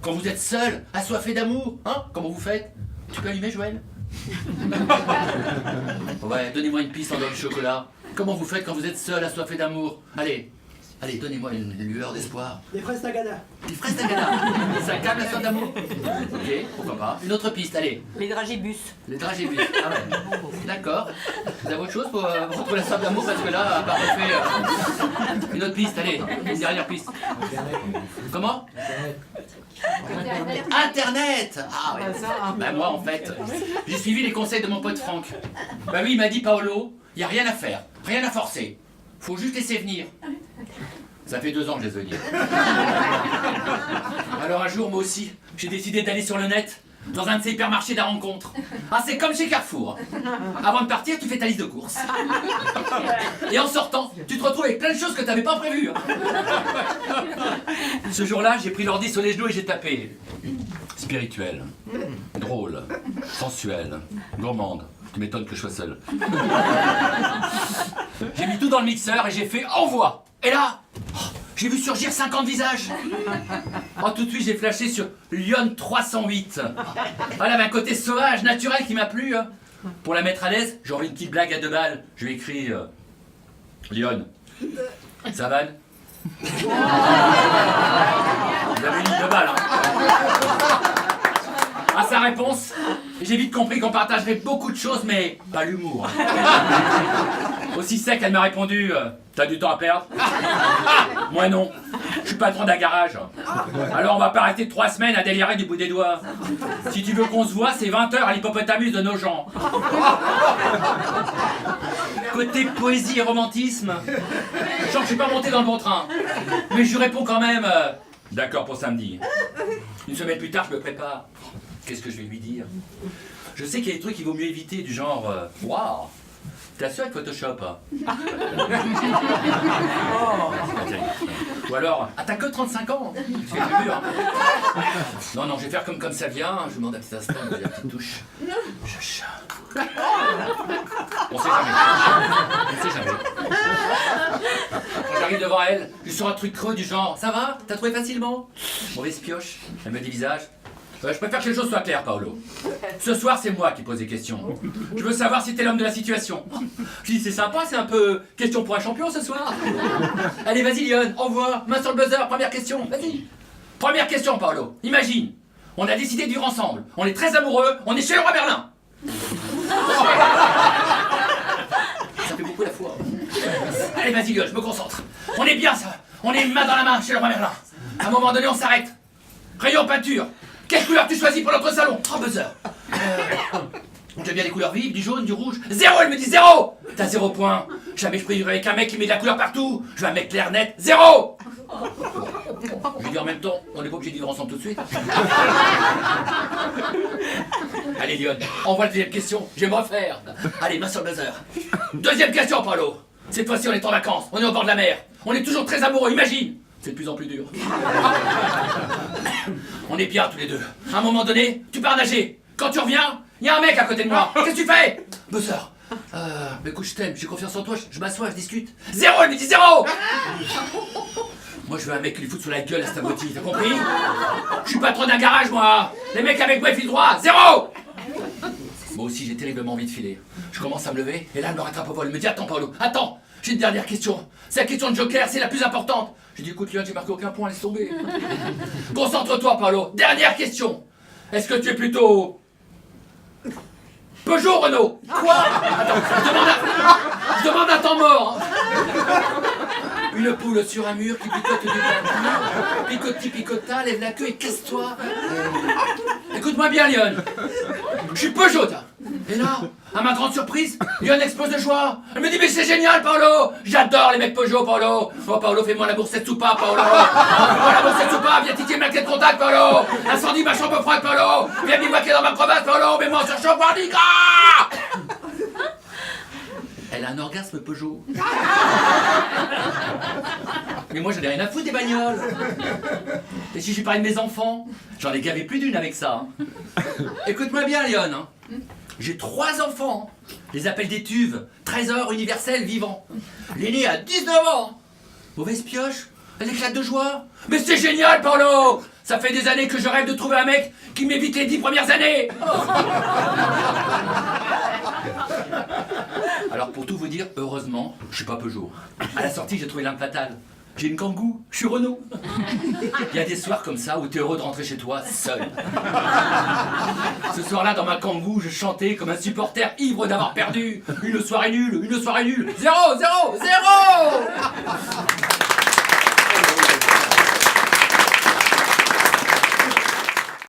quand vous êtes seul, assoiffé d'amour, hein? Comment vous faites? Tu peux allumer, Joël? Ouais, donnez-moi une piste en dehors du chocolat. Comment vous faites quand vous êtes seul, assoiffé d'amour? Allez, donnez-moi une lueur d'espoir. Des fraises Tagada. Des fraises d'Agana. Ça calme la soif d'amour. Ok, pourquoi pas. Une autre piste, allez. Les dragibus. Les dragébus. Ah ouais. D'accord. Vous avez autre chose pour retrouver la soif d'amour? Parce que là, par refait. Une autre piste, allez. Une dernière piste. Comment? Internet. Ah ouais. Bah moi en fait, j'ai suivi les conseils de mon pote Franck. Bah oui, il m'a dit Paolo, il n'y a rien à faire, rien à forcer. Faut juste laisser venir. Ça fait 2 ans que je laisse venir. Alors un jour, moi aussi, j'ai décidé d'aller sur le net, dans un de ces hypermarchés de la rencontre. Ah, c'est comme chez Carrefour. Avant de partir, tu fais ta liste de courses. Et en sortant, tu te retrouves avec plein de choses que tu n'avais pas prévues. Ce jour-là, j'ai pris l'ordi sur les genoux et j'ai tapé. Spirituel, drôle, sensuel, gourmande. Tu m'étonnes que je sois seul. J'ai mis tout dans le mixeur et j'ai fait envoi. Et là, j'ai vu surgir 50 visages. Oh, tout de suite, j'ai flashé sur Lyon 308. Elle avait un côté sauvage, naturel qui m'a plu. Hein. Pour la mettre à l'aise, j'ai envoyé une petite blague à 2 balles. Je lui ai écrit Lyon, ça va? Vous avez mis 2 balles. Hein. À sa réponse, j'ai vite compris qu'on partagerait beaucoup de choses, mais pas l'humour. Aussi sec, elle m'a répondu t'as du temps à perdre? Moi non, je suis patron d'un garage. Alors on va pas arrêter 3 semaines à délirer du bout des doigts. Si tu veux qu'on se voit, c'est 20 heures à l'hippopotamus de nos gens. Côté poésie et romantisme, genre je suis pas monté dans le bon train. Mais je lui réponds quand même d'accord pour samedi. Une semaine plus tard, je me prépare. Qu'est-ce que je vais lui dire? Je sais qu'il y a des trucs qu'il vaut mieux éviter, du genre waouh, t'as su avec Photoshop? Ou alors, ah t'as que 35 ans? C'est plus dur. Non, je vais faire comme ça vient, je demande un petit instant, une petite touche. On sait jamais. On sait jamais. Quand j'arrive devant elle, je sors un truc creux du genre ça va? T'as trouvé facilement? Mauvaise pioche, elle me dit visage. Je préfère que les choses soient claires, Paolo. Ce soir, c'est moi qui pose des questions. Je veux savoir si t'es l'homme de la situation. Je dis, c'est sympa, c'est un peu question pour un champion ce soir. Allez, vas-y, Lyon, envoie, main sur le buzzer, première question, vas-y. Première question, Paolo. Imagine, on a décidé de vivre ensemble, on est très amoureux, on est chez le roi Merlin. Ça fait beaucoup la foi. Allez, vas-y, Lyon, je me concentre. On est bien, ça. On est main dans la main chez le roi Merlin. À un moment donné, on s'arrête. Rayon peinture. Quelle couleur tu choisis pour notre salon? Oh, buzzer. J'aime bien les couleurs vives, du jaune, du rouge. 0, elle me dit 0. T'as 0 point. Jamais je prie avec un mec qui met de la couleur partout. Je veux un mec clair, net. 0. Je lui dis en même temps, on n'est pas obligé de vivre ensemble tout de suite. Allez, Lyon, envoie la deuxième question. Je vais me refaire. Allez, main sur le buzzer. Deuxième question, Paolo. Cette fois-ci, on est en vacances. On est au bord de la mer. On est toujours très amoureux, imagine. C'est de plus en plus dur. On est bien tous les deux. À un moment donné, tu pars nager. Quand tu reviens, il y a un mec à côté de moi. Qu'est-ce que tu fais? Buzzer. Mais écoute, je t'aime, j'ai confiance en toi, je m'assois, je discute. 0, elle me dit 0. Moi, je veux un mec qui lui fout sous la gueule à cette abruti, t'as compris? Je suis patron d'un garage, moi. Les mecs avec moi, ils filent droit. 0. Moi aussi, j'ai terriblement envie de filer. Je commence à me lever, et là, elle me rattrape au vol. Elle me dit, attends, Paolo, attends. J'ai une dernière question. C'est la question de Joker, c'est la plus importante. J'ai dit, écoute, Lyon, j'ai marqué aucun point, laisse tomber. Concentre-toi, Paolo. Dernière question. Est-ce que tu es plutôt Peugeot, Renault? Quoi? Attends, je demande un temps mort. Une poule sur un mur qui picote du pain. Picoti picota, lève la queue et casse-toi. Écoute-moi bien, Lyon. Je suis Peugeot. Et là, à ma grande surprise, Lyon explose de joie. Elle me dit, mais c'est génial, Paolo. J'adore les mecs Peugeot, Paolo. Oh, Paolo, fais-moi la boursette soupa, Paolo. Fais-moi la boursette soupa, viens titiller ma clé de contact, Paolo. Incendie ma chambre froide, Paolo. Viens bivouaquer dans ma crevasse, Paolo. Mets-moi sur chaud, Mardi Gras. Elle a un orgasme Peugeot. Mais moi, j'en ai rien à foutre des bagnoles. Et si je lui parlais de mes enfants, j'en ai gavé plus d'une avec ça. Écoute-moi bien, Lyon. J'ai 3 enfants. Je les appelle des tuves. Trésors universels vivants. L'aîné a 19 ans. Mauvaise pioche. Elle éclate de joie. Mais c'est génial, Paolo! Ça fait des années que je rêve de trouver un mec qui m'évite les 10 premières années. Alors pour tout vous dire, heureusement, je suis pas Peugeot. À la sortie, j'ai trouvé l'arme fatale. J'ai une Kangoo, je suis Renault. Il y a des soirs comme ça où t'es heureux de rentrer chez toi seul. Ce soir-là, dans ma Kangoo, je chantais comme un supporter ivre d'avoir perdu. Une soirée nulle, 0, 0, 0.